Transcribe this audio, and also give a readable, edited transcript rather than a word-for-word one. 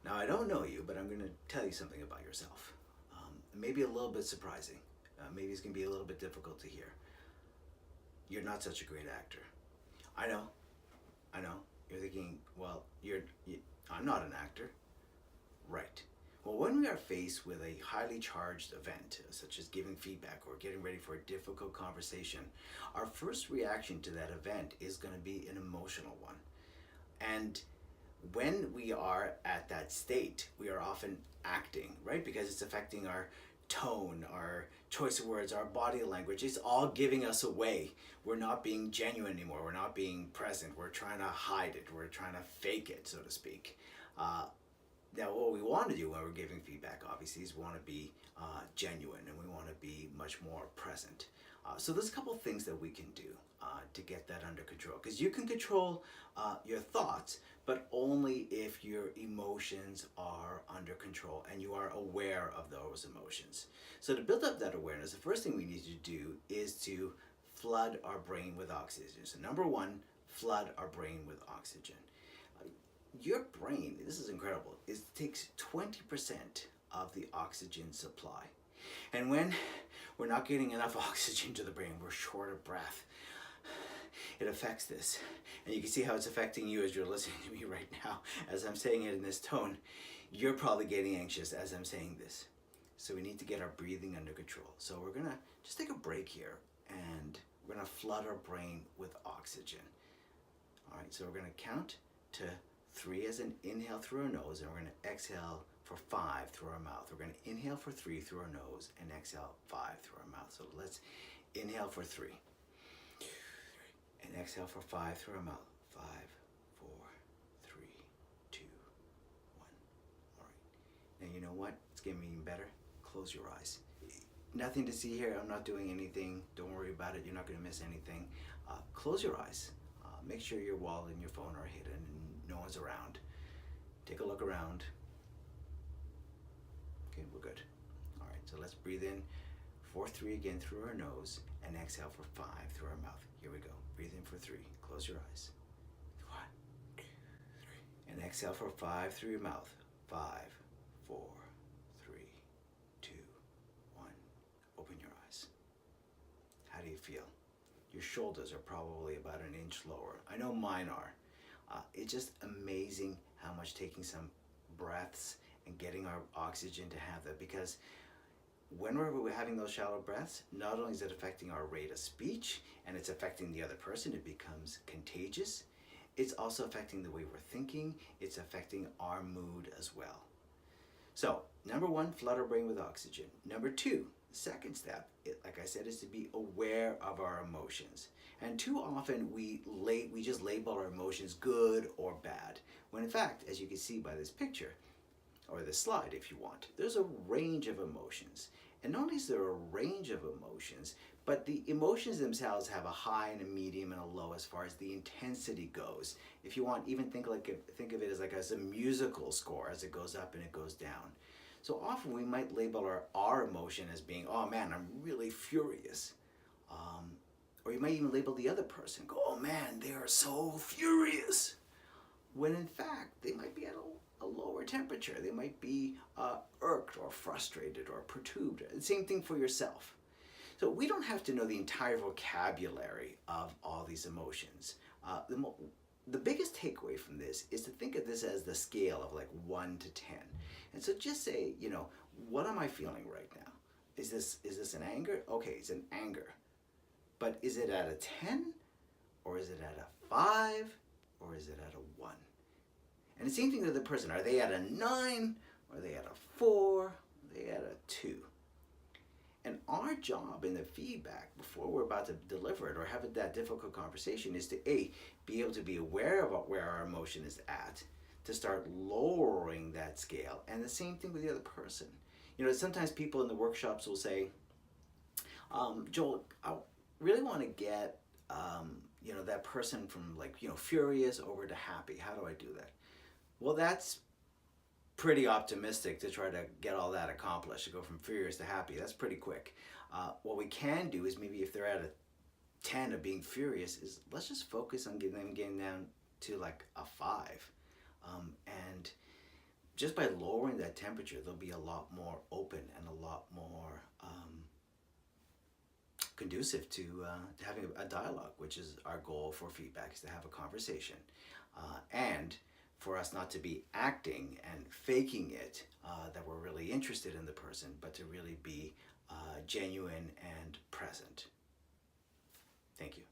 Now, I don't know you, but I'm going to tell you something about yourself. Maybe a little bit surprising. Maybe it's going to be a little bit difficult to hear. You're not such a great actor. I know, I know. You're thinking, well, I'm not an actor. Right. Well, when we are faced with a highly charged event, such as giving feedback or getting ready for a difficult conversation, our first reaction to that event is going to be an emotional one. And when we are at that state, we are often acting, right? Because it's affecting our tone, our choice of words, our body language. It's all giving us away. We're not being genuine anymore. We're not being present. We're trying to hide it. We're trying to fake it, so to speak. Now, what we want to do when we're giving feedback, obviously, is we want to be genuine and we want to be much more present. So there's a couple of things that we can do to get that under control. Because you can control your thoughts, but only if your emotions are under control and you are aware of those emotions. So to build up that awareness, the first thing we need to do is to flood our brain with oxygen. So number one, flood our brain with oxygen. Your brain, this is incredible, it takes 20% of the oxygen supply. And when we're not getting enough oxygen to the brain, we're short of breath, it affects this. And you can see how it's affecting you as you're listening to me right now. As I'm saying it in this tone, you're probably getting anxious as I'm saying this. So we need to get our breathing under control. So we're gonna just take a break here and we're gonna flood our brain with oxygen. All right, so we're gonna count to 3 as an inhale through our nose, and we're going to exhale for 5 through our mouth. We're going to inhale for 3 through our nose and exhale 5 through our mouth. So let's inhale for 3 and exhale for 5 through our mouth. 5, 4, 3, 2, 1. All right. Now you know what? It's getting even better. Close your eyes. Nothing to see here. I'm not doing anything. Don't worry about it. You're not going to miss anything. Close your eyes. Make sure your wallet and your phone are hidden and no one's around. Take a look around. Okay, we're good. All right, so let's breathe in for 3 again through our nose and exhale for 5 through our mouth. Here we go. Breathe in for 3. Close your eyes. 1, 2, 3. And exhale for 5 through your mouth. 5, 4, 3, 2, 1. Open your eyes. How do you feel? Your shoulders are probably about an inch lower. I know mine are. It's just amazing how much taking some breaths and getting our oxygen to have that, because when we're having those shallow breaths, not only is it affecting our rate of speech and it's affecting the other person, it becomes contagious. It's also affecting the way we're thinking. It's affecting our mood as well. So, number one, flood our brain with oxygen. Number two, the second step, like I said, is to be aware of our emotions. And too often we just label our emotions good or bad, when in fact, as you can see by this picture, or this slide if you want, there's a range of emotions. And not only is there a range of emotions, but the emotions themselves have a high and a medium and a low as far as the intensity goes. If you want, even think of it as a musical score, as it goes up and it goes down. So often we might label our emotion as being, oh man, I'm really furious. Or you might even label the other person, go, oh man, they are so furious. When in fact, they might be at a lower temperature. They might be irked or frustrated or perturbed. Same thing for yourself. So we don't have to know the entire vocabulary of all these emotions. The biggest takeaway from this is to think of this as the scale of like 1 to 10. And so just say, what am I feeling right now? Is this an anger? Okay, it's an anger. But is it at a 10? Or is it at a 5? Or is it at a 1? And the same thing to the person. Are they at a 9? Or are they at a 4? Are they at a 2? And our job in the feedback before we're about to deliver it or have that difficult conversation is to be able to be aware of where our emotion is at, to start lowering that scale. And the same thing with the other person. Sometimes people in the workshops will say, Joel, I really want to get that person from furious over to happy. How do I do that? Well, that's pretty optimistic to try to get all that accomplished, to go from furious to happy. That's pretty quick. What we can do is maybe if they're at a 10 of being furious, is let's just focus on getting them down to like a 5. And just by lowering that temperature, they'll be a lot more open and a lot more conducive to having a dialogue, which is our goal for feedback, is to have a conversation. And for us not to be acting and faking it, that we're really interested in the person, but to really be genuine and present. Thank you.